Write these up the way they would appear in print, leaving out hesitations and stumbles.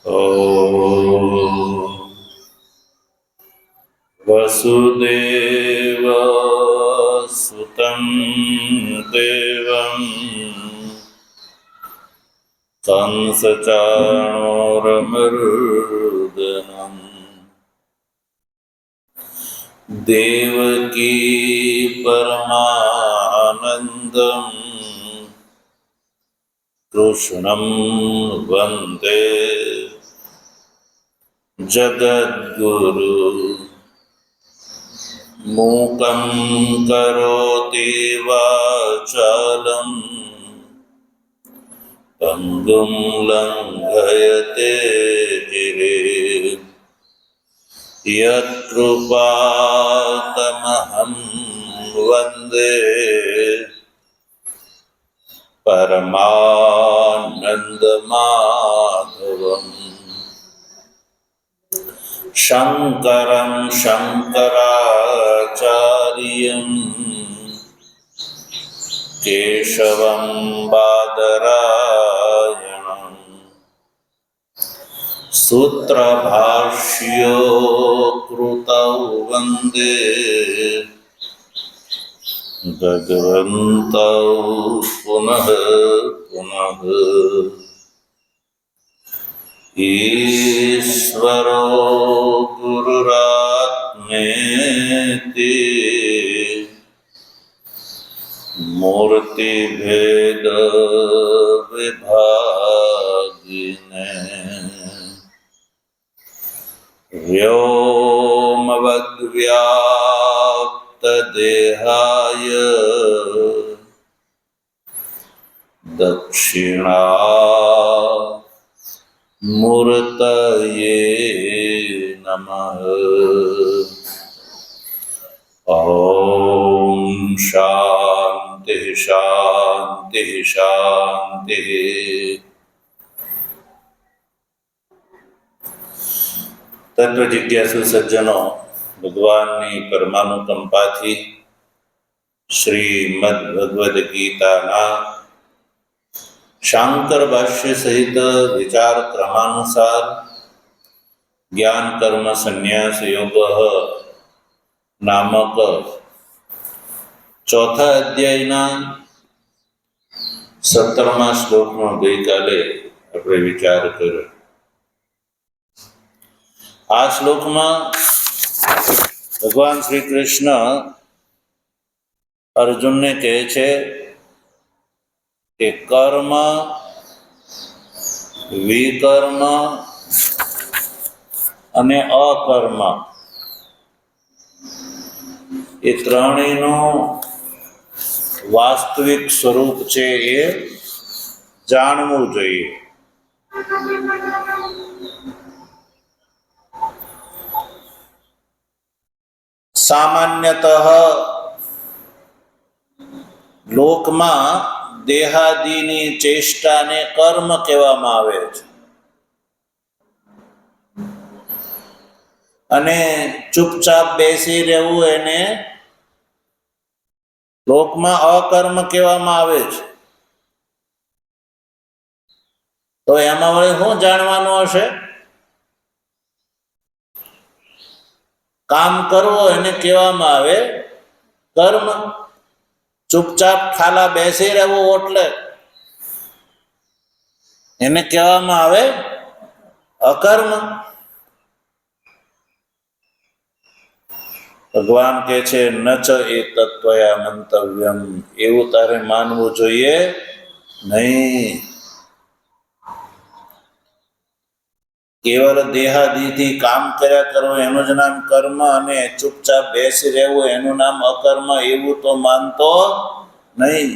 ॐ वसुदेवसुतं देवं कंसचाणूरमर्दनम् देवकी परमानन्दम् कृष्णं वन्दे जगद्गुरु। मूकं करोति वाचालं पङ्गुं लङ्घयते गिरिं यत्कृपातमहं वन्दे परमानन्दमाधवम्। शङ्करं शङ्कराचार्यं केशवं बादरायणं सूत्रभाष्यो कृतौ वन्दे भगवन्तौ पुनः पुनः। ईश्वरो गुरुरात्मेति मूर्तिभेद विभागिने व्योमवद्व्याप्तदेहाय दक्षिणामूर्तये नमः। ॐ शान्ति शान्ति शान्ति। तत्व जिज्ञासु सज्जनों, भगवाननी परमानुकंपाथी श्रीमद् भगवद गीताना शांकर भाष्य सहित विचार क्रमानुसार ज्ञान कर्म संन्यास योग नामक चौथा अध्यायना 17મા શ્લોકનો ગઈકાલે આપણે વિચાર કર્યો। આ શ્લોકમાં ભગવાન શ્રી કૃષ્ણ અર્જુનને કહે છે કે કર્મ, વિકર્મ અને અકર્મ એ ત્રણેયનું વાસ્તવિક સ્વરૂપ છે એ જાણવું જોઈએ। સામાન્યતઃ લોકમાં દેહાદિની ચેષ્ટાને કર્મ કહેવામાં આવે છે અને ચૂપચાપ બેસી રહેવું એને લોકમાં અકર્મ કહેવામાં આવે છે। તો એમાં વળી શું જાણવાનું હશે? કામ કરવો એને કહેવામાં આવે કર્મ, ચૂપચાપ ખાલા બેસી રહેવું એટલે એને કહેવામાં આવે અકર્મ। ભગવાન કહે છે નચ એ તત્વયા મંતવ્યમ, એવું તારે માનવું જોઈએ નહીં। કેવલ દેહાદિથી કામ કર્યા કરવું એનું જ નામ કર્મ અને ચૂપચાપ બેસી રહેવું એનું નામ અકર્મ, એવું તો માનતો નહીં।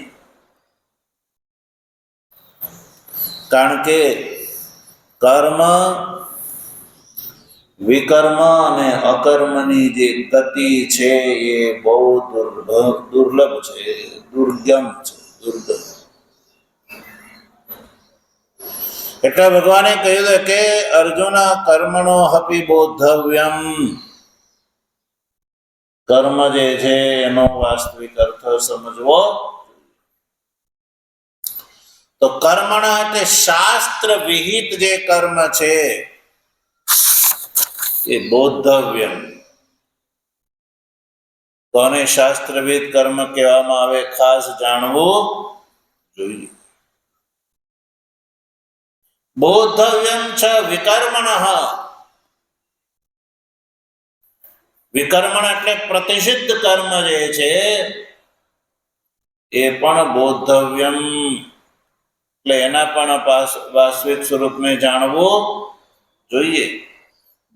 કારણ કે કર્મ, વિકર્મ અને અકર્મની જે ગતિ છે એ બહુ દુર્લભ છે, દુર્ગમ છે, દુર્ગમ। એટલે ભગવાને કહ્યું કે અર્જુન કર્મણો હપી બોધવ્યમ, કર્મ જે છે એનો વાસ્તવિક અર્થ સમજવો। તો કર્મણ એટલે શાસ્ત્ર વિહિત જે કર્મ છે એ બોધવ્યમ. તો આને શાસ્ત્રવિદ કર્મ કહેવામાં આવે, ખાસ જાણવું જોઈએ. બોધવ્યમ છ વિકર્મણ. વિકર્મણ એટલે પ્રતિષિદ્ધ કર્મ જે છે એ પણ બોધવ્યમ, એટલે એના પણ વાસ્તવિક સ્વરૂપને જાણવું જોઈએ,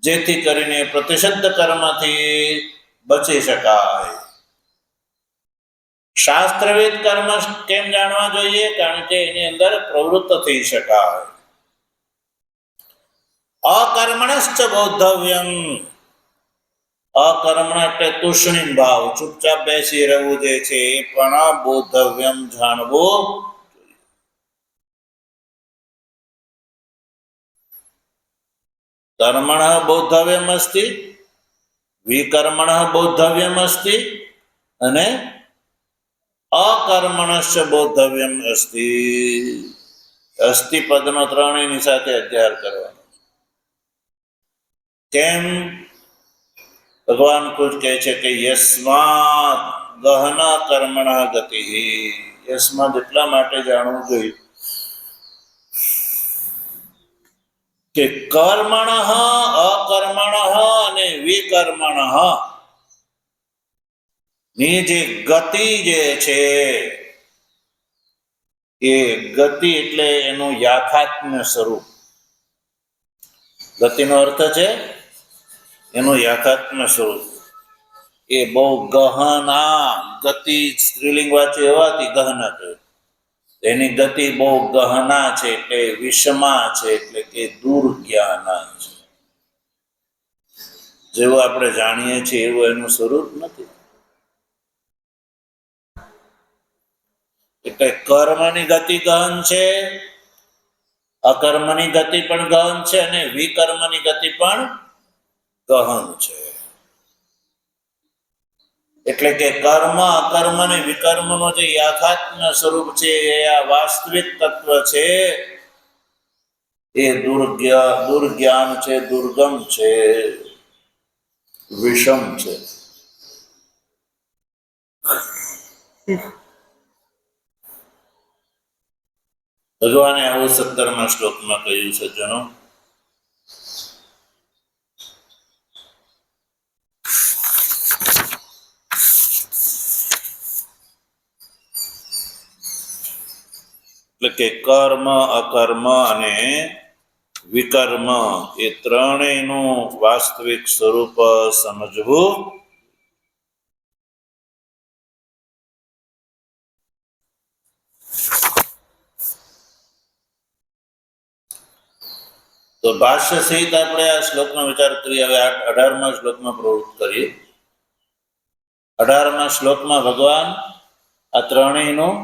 જેથી કરીને પ્રતિષિદ્ધ કર્મથી બચી શકાય. શાસ્ત્રવિદ કર્મ કેમ જાણવા જોઈએ? કારણ કે એની અંદર પ્રવૃત્ત થઈ શકાય. અકર્મણશ્ચ બોધવ્યમ. અકર્મણ એટલે તુષ્ણિમ ભાવ, ચૂપચાપ બેસી રહેવું જે છે એ પણ બોધવ્યમ, જાણવું. કર્મણ બોધવ્યમ અસ્તિ, વિકર્મણ બોધવ્યમ અસ્તિ અને અકર્મણશ્ચ બોધવ્યમ અસ્તિ. અસ્તિ પદનો ત્રણેયની સાથે અધ્યાર કરવાનો. કેમ? ભગવાન ખુદ કહે છે કે યસ્માદ ગહના કર્મણ ગતિ. યસ્માદ એટલા માટે જાણવું જોઈએ કે કર્મણ, અકર્મણ અને વિકર્મણ ની જે ગતિ જે છે એ ગતિ એટલે એનું યાથાત્મ્ય સ્વરૂપ. ગતિનો અર્થ છે એનું યાથાત્મ્ય સ્વરૂપ. એ બહુ ગહના, ગતિ સ્ત્રીલિંગ વાંચે હોવાથી ગહના કહે. એની ગતિ બહુ ગહના છે, એટલે વિષમા છે, એટલે કે દુર્જ્ઞાના છે. જેવું આપણે જાણીએ છીએ એવું એનું સ્વરૂપ નથી. એટલે કર્મની ગતિ ગહન છે, અકર્મની ગતિ પણ ગહન છે અને વિકર્મની ગતિ પણ ગહન છે. એટલે કે કર્મ, અકર્મ અને વિકર્મનો જે યાથાત્મ્ય સ્વરૂપ છે, એ આ વાસ્તવિક તત્વ છે, એ દુર્જ્ઞાન છે, દુર્ગમ છે, વિષમ છે. ભગવાને આવું 17મા શ્લોકમાં કહ્યું છે. જનો, એટલે કે કર્મ, અકર્મ અને વિકર્મ એ ત્રણેયનું વાસ્તવિક સ્વરૂપ સમજવું. તો ભાષ્ય સહિત આપણે આ શ્લોકનો વિચાર કરીએ. હવે 18મા શ્લોકમાં પ્રવૃત્ત કરીએ. 18મા શ્લોકમાં ભગવાન આ ત્રણેયનું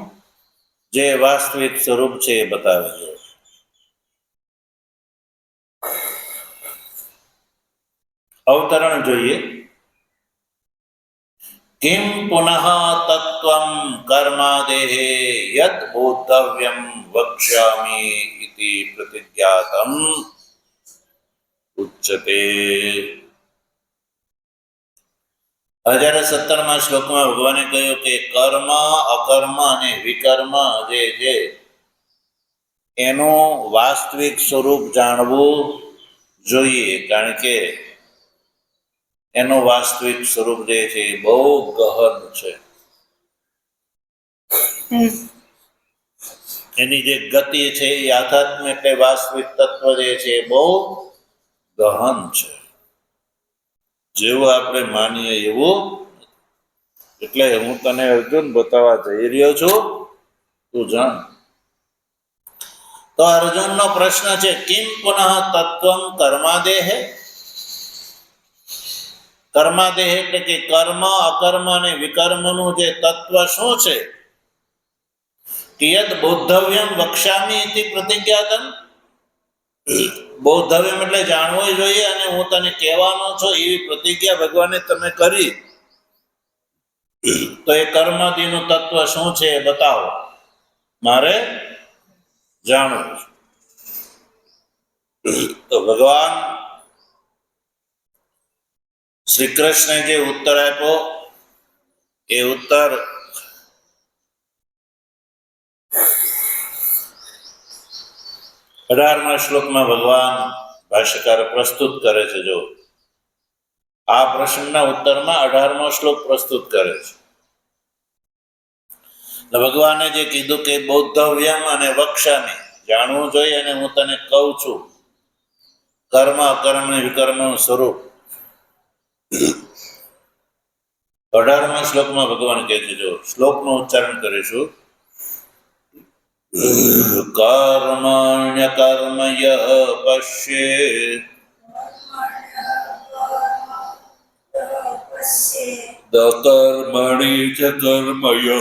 જે વાસ્તવિક સ્વરૂપ છે એ બતાવે છે. અવતરણ જોઈએ. કિમ પુનઃ તત્વં કર્માદેહે યદ બોધવ્યમ વક્ષ્યામિ ઇતિ પ્રતિજ્ઞાતમ ઉચ્યતે. 17મા શ્લોકમાં ભગવાને કહ્યું કે કર્મ, અકર્મ અને વિકર્મ જે છે એનું વાસ્તવિક સ્વરૂપ જાણવું જોઈએ, કારણ કે એનું વાસ્તવિક સ્વરૂપ જે છે એ બહુ ગહન છે. એની જે ગતિ છે એ આધ્યાત્મ એટલે વાસ્તવિક તત્વ જે છે એ બહુ ગહન છે. જેવું આપણે માનીએ એવું. એટલે હું તને અર્જુન બતાવવા જઈ રહ્યો છું, તું જાણ. તો અર્જુનનો પ્રશ્ન છે, કિમ પુનઃ તત્વમ કર્માદેહ. કર્માદેહ એટલે કે કર્મ, અકર્મ અને વિકર્મનું જે તત્વ શું છે? કિયદ બોધવ્યમ વક્ષ્યામિ ઇતિ પ્રતિજ્ઞાતમ. બોધવ્યમ એટલે જાણવું જોઈએ અને હું તને કહેવાનો છું એવી પ્રતિજ્ઞા ભગવાને તમે કરી. તો એ કર્માદિનું તત્વ શું છે એ બતાવો, મારે જાણવું છે. તો ભગવાન શ્રી કૃષ્ણે જે ઉત્તર આપ્યો એ ઉત્તર 18મા શ્લોકમાં ભગવાન ભાષ્યકાર પ્રસ્તુત કરે છે. જો આ પ્રશ્નના ઉત્તરમાં 18મો શ્લોક પ્રસ્તુત કરે છે. ભગવાને જે કીધું કે બૌદ્ધવ્યમ અને વક્ષામી, જાણવું જોઈએ અને હું તને કહું છું કર્મ અકર્મ વિકર્મનું સ્વરૂપ. 18મા શ્લોકમાં ભગવાન કહે છે, જો શ્લોકનું ઉચ્ચારણ કરીશું. કર્મણ્ય કર્મય પશ્યેત દકર્મણિ ચ કર્મય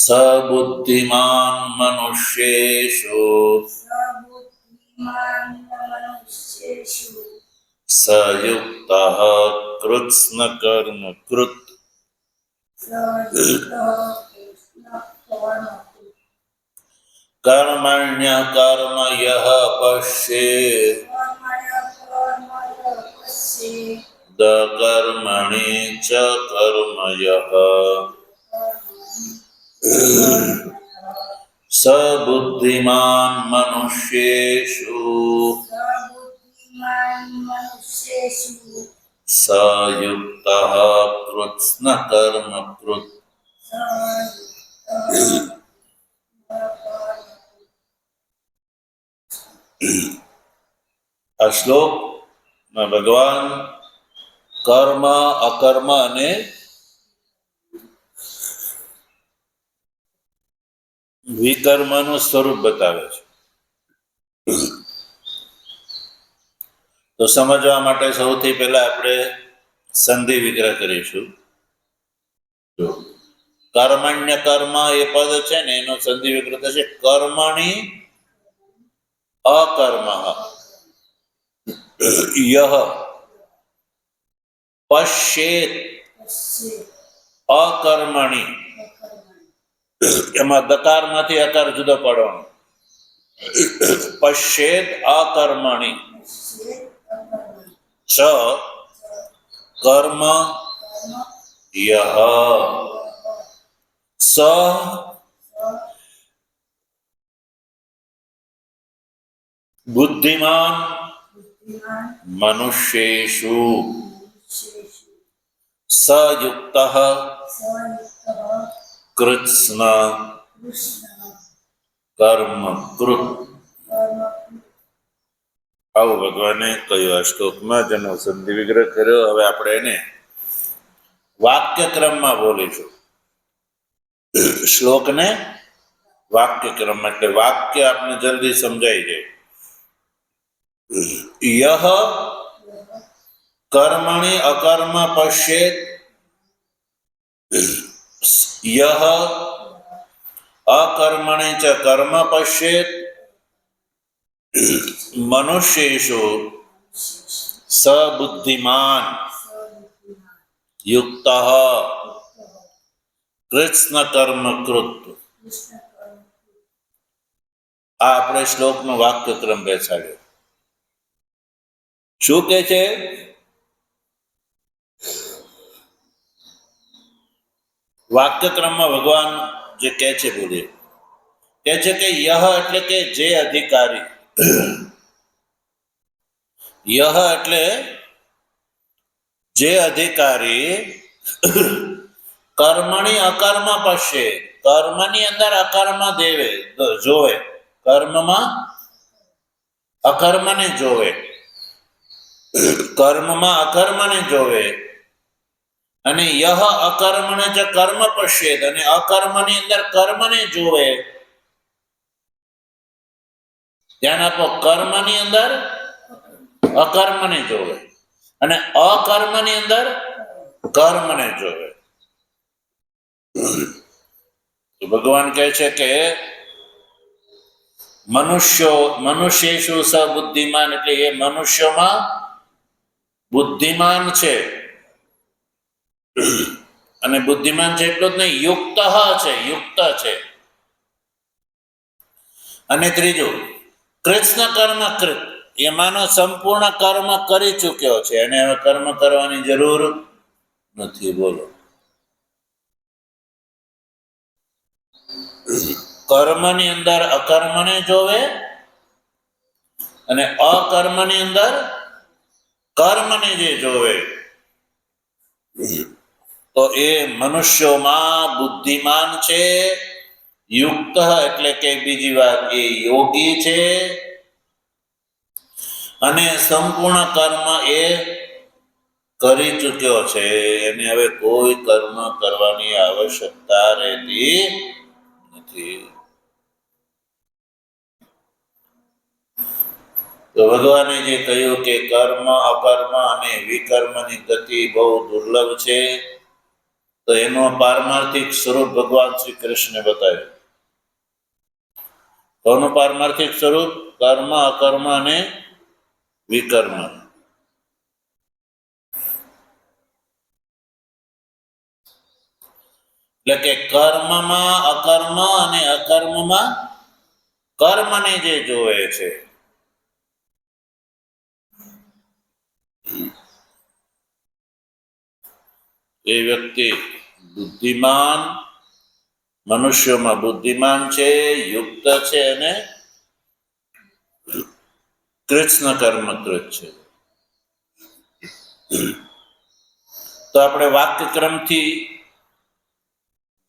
સબુદ્ધિમાન મનુષ્યેષુ સયુક્તઃ કૃત્સ્ન કર્મ કૃત. કર્મણ્ય કર્મય પશ્યેત દકર્મણિ ચ કર્મય સબુદ્ધિમાન મનુષ્યેષુ સયુક્તઃ કૃત્સ્ન કર્મ કૃત. આ શ્લોકમાં ભગવાન કર્મ અકર્મ અને વિકર્મનું સ્વરૂપ બતાવે છે. તો સમજવા માટે સૌથી પહેલા આપણે સંધિ વિગ્રહ કરીશું. કર્મણ્ય કર્મ એ પદ છે ને એનો સંધિ વિગ્રહ થશે કર્મણી અકર્મ યહ પશ્યેત અકર્મણી. એમાં દકારમાંથી અકાર જુદો પાડવાનો. પશ્યેત અકર્મણી ચ કર્મ યહ સ બુદ્ધિમાન મનુષ્યેષુ સયુક્તઃ કૃત્સ્ન કર્મ કૃત. આવું ભગવાને કહ્યું આ શ્લોકમાં, જેનો સંધિ વિગ્રહ કર્યો. હવે આપણે એને વાક્યક્રમમાં બોલીશું. શ્લોકને વાક્યક્રમ એટલે વાક્ય આપણે જલ્દી સમજાઈ જાય. યહ કર્મણિ અકર્મ પશ્યેત યહ અકર્મણિ ચ કર્મ પશ્યેત મનુષ્યેષુ સબુદ્ધિમાન યુક્તઃ કૃત્સ્ન કર્મ કૃત. આ આપણે શ્લોકનો વાક્યક્રમ બેસાડ્યો. શું કે છે? વાક્યક્રમમાં ભગવાન જે કહે છે બોલીએ, કહે છે કે યહ એટલે કે જે અધિકારી. યહ એટલે જે અધિકારી કર્મણી અકર્મ પશ્યે, કર્મની અંદર અકર્મ દેવે જોવે, કર્મમાં અકર્મને જોવે, કર્મમાં અકર્મને જોવે. અને યહ અકર્મને જ કર્મ પશ્યેત, અને અકર્મની અંદર કર્મને જોવે. ધ્યાન આપો, કર્મની અંદર અકર્મને જોવે અને અકર્મની અંદર કર્મને જોવે. ભગવાન કહે છે કે મનુષ્યેષુ સબુદ્ધિમાન, એટલે એ મનુષ્યમાં બુદ્ધિમાન છે અને બુદ્ધિમાન છે એટલું જ નહીં, યુક્ત છે, યુક્ત છે. અને ત્રીજું કૃષ્ણ કર્મ કૃત, એમાંનો સંપૂર્ણ કર્મ કરી ચૂક્યો છે અને હવે કર્મ કરવાની જરૂર નથી. બોલો, કર્મની અંદર અકર્મને જોવે અને અકર્મની અંદર કર્મને જે જોવે, તો એ મનુષ્યોમાં બુદ્ધિમાન છે, યુક્ત એટલે કે બીજી વાત એ યોગી છે, અને સંપૂર્ણ કર્મ એ કરી ચૂક્યો છે. એને હવે કોઈ કર્મ કરવાની આવશ્યકતા રહેતી નથી. તો ભગવાને જે કહ્યું કે કર્મ અકર્મ અને વિકર્મની ગતિ બહુ દુર્લભ છે, તો એનો પારમાર્થિક સ્વરૂપ ભગવાન શ્રી કૃષ્ણે બતાવ્યું. કોનું પારમાર્થિક સ્વરૂપ? કર્મ અકર્મ અને વિકર્મ. એટલે કે કર્મમાં અકર્મ અને અકર્મમાં કર્મને જે જોવે છે, એ વ્યક્તિ બુદ્ધિમાન, મનુષ્યોમાં બુદ્ધિમાન છે, યુક્ત છે અને કૃષ્ણ કર્મકૃત છે. તો આપણે વાક્યક્રમથી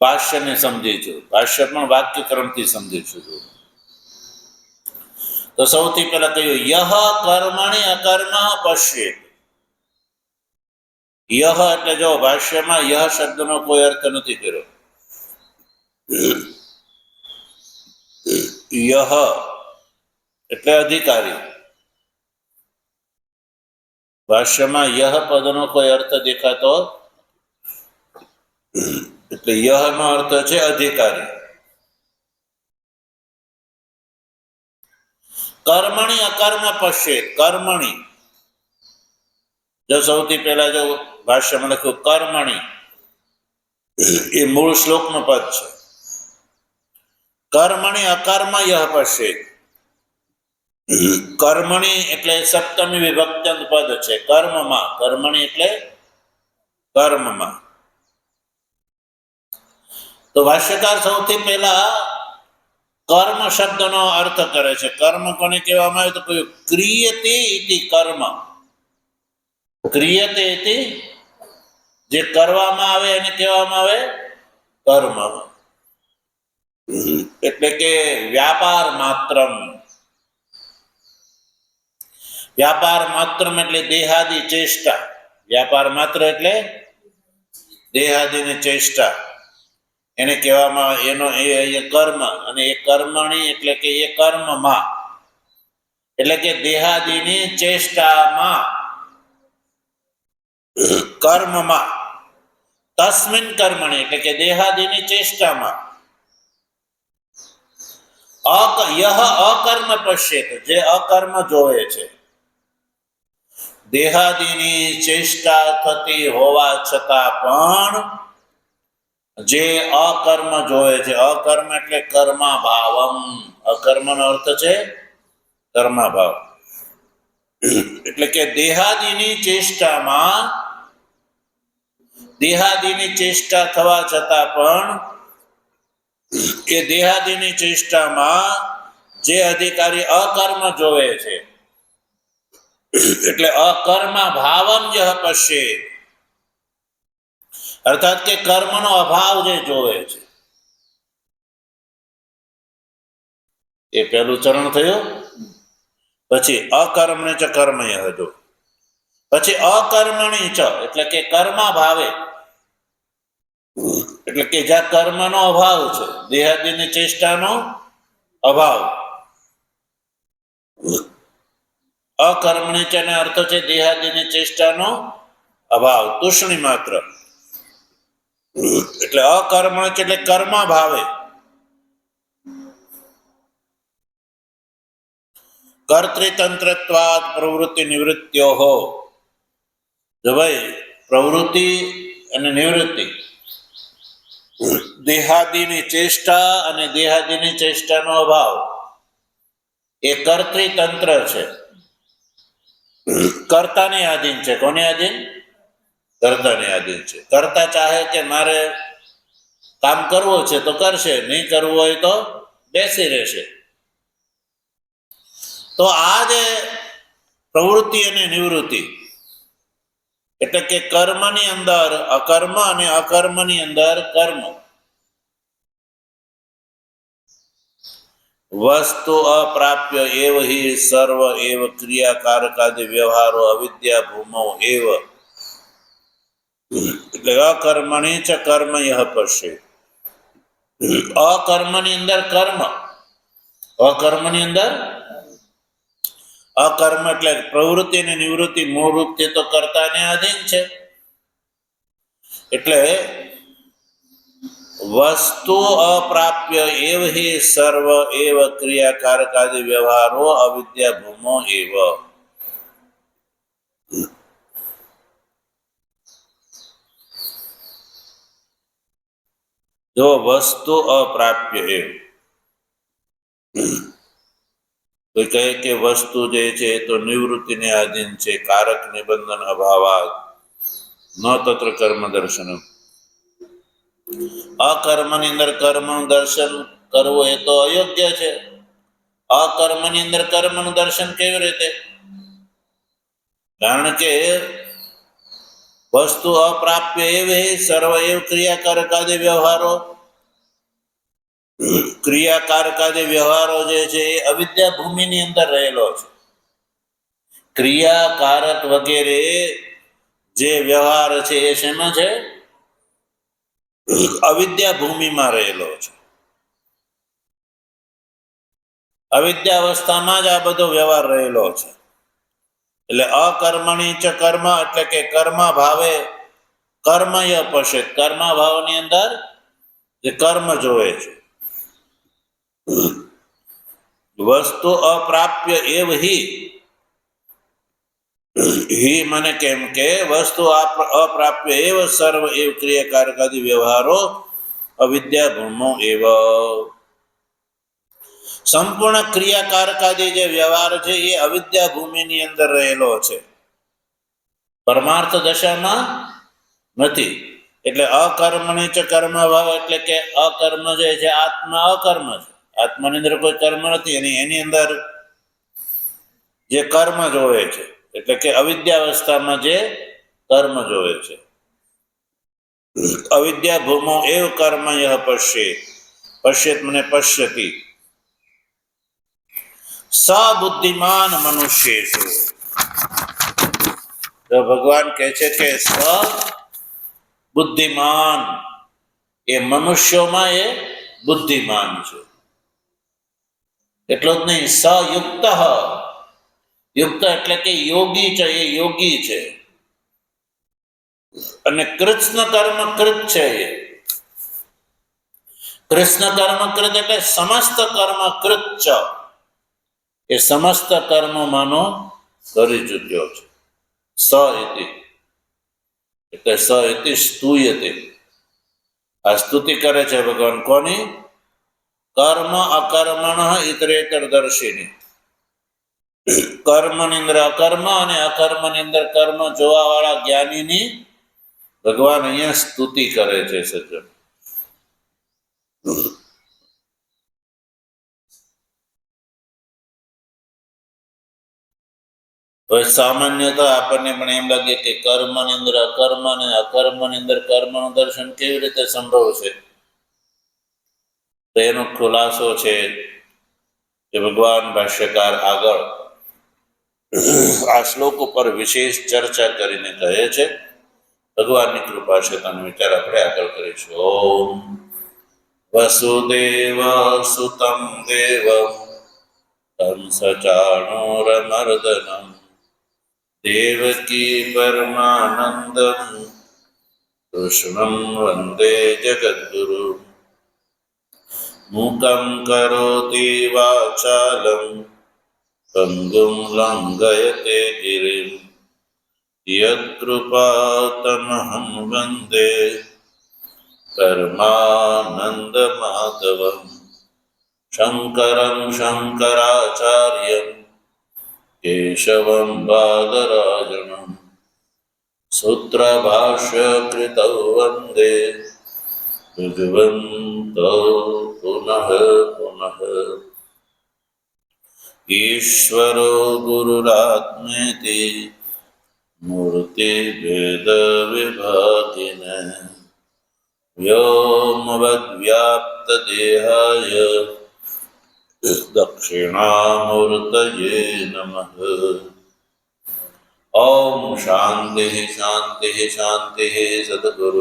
ભાષ્યને સમજીશું. ભાષ્ય પણ વાક્યક્રમથી સમજીશું. તો સૌથી પહેલા કહ્યું યહ કર્મણિ અકર્મ પશ્યેત. યહ એટલે જો ભાષ્યમાં યહ શબ્દનો કોઈ અર્થ નથી કર્યો. યહ એટલે અધિકારી. ભાષ્યમાં યહ પદનો કોઈ અર્થ દેખાતો, એટલે યહ નો અર્થ છે અધિકારી. કર્મણિ અકર્મ પશ્યેત. કર્મણિ, જો સૌથી પહેલા જો ભાષ્યમાં લખ્યું કર્મણિ, એ મૂળ શ્લોકનું પદ છે. કર્મણિ અકર્મ યહ પશ્યેત. કર્મણિ એટલે સપ્તમી વિભક્ત્યંત પદ છે. કર્મમાં, કર્મણિ એટલે કર્મમાં. તો ભાષ્યકાર સૌથી પહેલા કર્મ શબ્દનો અર્થ કરે છે. કર્મ કોને કહેવામાં આવે? તો કહ્યું ક્રિયતે ઇતિ કર્મ. ક્રિયતે ઇતિ, જે કરવામાં આવે એને કહેવામાં આવે કર્મ. એટલે કે વ્યાપાર માત્રમ. વ્યાપાર માત્રમ એટલે દેહાદી ચેષ્ટા. વ્યાપાર માત્ર એટલે દેહાદીની ચેષ્ટા, એને કહેવામાં આવે. એનો એ કર્મ. અને એ કર્મણી એટલે કે એ કર્મમાં, એટલે કે દેહાદીની ચેષ્ટામાં, કર્મમાં. તસ્મિન કર્મણી એટલે કે દેહાદીની ચેષ્ટામાં. યહ અકર્મ પશ્યેત, જે અકર્મ જોવે છે. દેહાદીની ચેષ્ટા થતી હોવા છતાં પણ જે અકર્મ જોવે છે. અકર્મ એટલે કર્માભાવમ. અકર્મનો અર્થ છે કર્માભાવ. એટલે કે દેહાદીની ચેષ્ટામાં, દેહાદીની ચેષ્ટા થવા છતાં પણ એ દેહાદીની ચેષ્ટામાં જે અધિકારી અકર્મ જોવે છે, એટલે અકર્મા ભાવમ યહ પશ્યેત, અર્થાત કે કર્મનો અભાવ જે જોવે છે. એ પહેલું ચરણ થયું. પછી અકર્મને ચ કર્મય હતું. પછી અકર્મણી ચ એટલે કે કર્મા ભાવે, એટલે કે જ્યાં કર્મનો અભાવ છે, દેહાદીની ચેષ્ટાનો અભાવ. અકર્મણી ચ નો અર્થ છે દેહાદીની ચેષ્ટાનો અભાવ, તુષ્ણી માત્ર. એટલે અકર્મણ એટલે કર્મા ભાવે. કર્તૃતંત્રત્વાદ પ્રવૃત્તિ નિવૃત્ત્યો હો. જો ભાઈ પ્રવૃત્તિ અને નિવૃત્તિ, દેહાદિની ચેષ્ટા અને દેહાદિની ચેષ્ટાનો અભાવ એ કર્તૃતંત્ર છે, કર્તાને આધીન છે. કોને આધીન? કર્તાને આધીન છે. કર્તા ચાહે કે મારે કામ કરવું છે તો કરશે, નહીં કરવું હોય તો બેસી રહેશે. તો આ જે પ્રવૃત્તિ અને નિવૃત્તિ એટલે કે કર્મની અંદર અકર્મ અને અકર્મની અંદર કર્મ, વસ્તુ અપ્રાપ્ય એવ હિ સર્વ એવ ક્રિયાકારકાદિ વ્યવહારો અવિદ્યા ભૂમો એવ, એટલે અકર્મણી ચ કર્મ યહ પશ્ય. અકર્મની અંદર કર્મ, અકર્મની અંદર અકર્મ એટલે પ્રવૃત્તિ અને નિવૃત્તિ મૂળ રૂપથી તો કર્તાને આધીન છે. એટલે વસ્તુ અપ્રાપ્ય એવ હિ સર્વ એવ ક્રિયાકારકાદિ વ્યવહારો અવિદ્યા ભૂમો એવ. જો વસ્તુ અપ્રાપ્ય એવ, કોઈ કહે કે વસ્તુ જે છે એ તો નિવૃત્તિને આધીન છે, કારક નિબંધન અભાવાત ન તત્ર કર્મ દર્શન. અકર્મની અંદર કર્મનું દર્શન કરવું એ તો અયોગ્ય છે. અકર્મની અંદર કર્મનું દર્શન કેવી રીતે? કારણ કે વસ્તુ અપ્રાપ્ય એવે સર્વ એવ ક્રિયાકારકાદિ વ્યવહારો, ક્રિયાકારકાદિ વ્યવહારો જે છે એ અવિદ્યા ભૂમિની અંદર રહેલો છે. ક્રિયાકારક વગેરે જે વ્યવહાર છે એ શેમાં છે? અવિદ્યા ભૂમિમાં રહેલો છે. અવિદ્યા અવસ્થામાં જ આ બધો વ્યવહાર રહેલો છે. એટલે અકર્મણી ચ કર્મ એટલે કે કર્મ ભાવે કર્મય પશ્યત, કર્મ ભાવની અંદર જે કર્મ જોવે છે. વસ્તુ અપ્રાપ્ય એવ હિ, હિ મને કેમ કે વસ્તુ અપ્રાપ્ય એવ સર્વ એવ ક્રિયાકારકાદિ વ્યવહારો અવિદ્યા ભૂમો એવ. સંપૂર્ણ ક્રિયાકારકાદી જે વ્યવહાર છે એ અવિદ્યા ભૂમિની અંદર રહેલો છે, પરમાર્થ દશામાં નથી. એટલે અકર્મણી ચ કર્મ ભાવ એટલે કે અકર્મ જે છે આત્મા અકર્મ છે, આત્માની અંદર કોઈ કર્મ નથી અને એની અંદર જે કર્મ જોવે છે એટલે કે અવિદ્યા અવસ્થામાં જે કર્મ જોવે છે. અવિદ્યા ભૂમો એવ કર્મ યહ પશ્યેત, પશ્યેત મને પશ્યતિ. સબુદ્ધિમાન મનુષ્યેષુ, તો ભગવાન કહે છે કે બુદ્ધિમાન એ મનુષ્યોમાં એ બુદ્ધિમાન છે. એટલો જ નહીં, સયુક્ત, યુક્ત એટલે કે યોગી છે, એ યોગી છે. અને કૃષ્ણ કર્મકૃત છે. એ કૃષ્ણ કર્મકૃત એટલે સમસ્ત કર્મકૃત છે, એ સમસ્ત કર્મોમાંનો કરી ચૂક્યો છે. સ ઇતિ એટલે સ ઇતિ સ્તુયતે, આ સ્તુતિ કરે છે ભગવાન. કોની? કર્મ અકર્મણ ઇતરેતર દર્શિની. કર્મની અંદર અકર્મ અને અકર્મની અંદર કર્મ જોવા વાળા જ્ઞાનીની ભગવાન અહીંયા સ્તુતિ કરે છે. સજ્જન, હવે સામાન્યતઃ આપણને પણ એમ લાગે કે કર્મની અંદર અકર્મ અને અકર્મની અંદર કર્મનું દર્શન કેવી રીતે સંભવશે? તો એનો ખુલાસો છે કે ભગવાન ભાષ્યકાર આગળ આ શ્લોક ઉપર વિશેષ ચર્ચા કરીને કહે છે. ભગવાનની કૃપા છે, તમે વિચાર આપણે આગળ કરીશું. ઓમ વસુદેવ સુતમ દેવમ કંસચાણૂરમર્દનમ દેવકી પરમાનંદમ કૃષ્ણં વંદે જગદ્ગુરુ. મૂકં કરોતિ વાચાલં પંગું લંઘયતે ગિરિં યત્કૃપાતમહં વંદે परमानन्दमाधवं शङ्करं शङ्कराचार्यं केशवं बादरायणं सूत्रभाष्यकृतौ वन्दे भगवन्तौ पुनः पुनः। ईश्वरो गुरुरात्मेति मूर्तिभेदविभागिने व्योमवद्व्याप्तदेहाय दक्षिणामूर्तये नमः। ॐ शान्तिः शान्तिः शान्तिः। सद्गुरु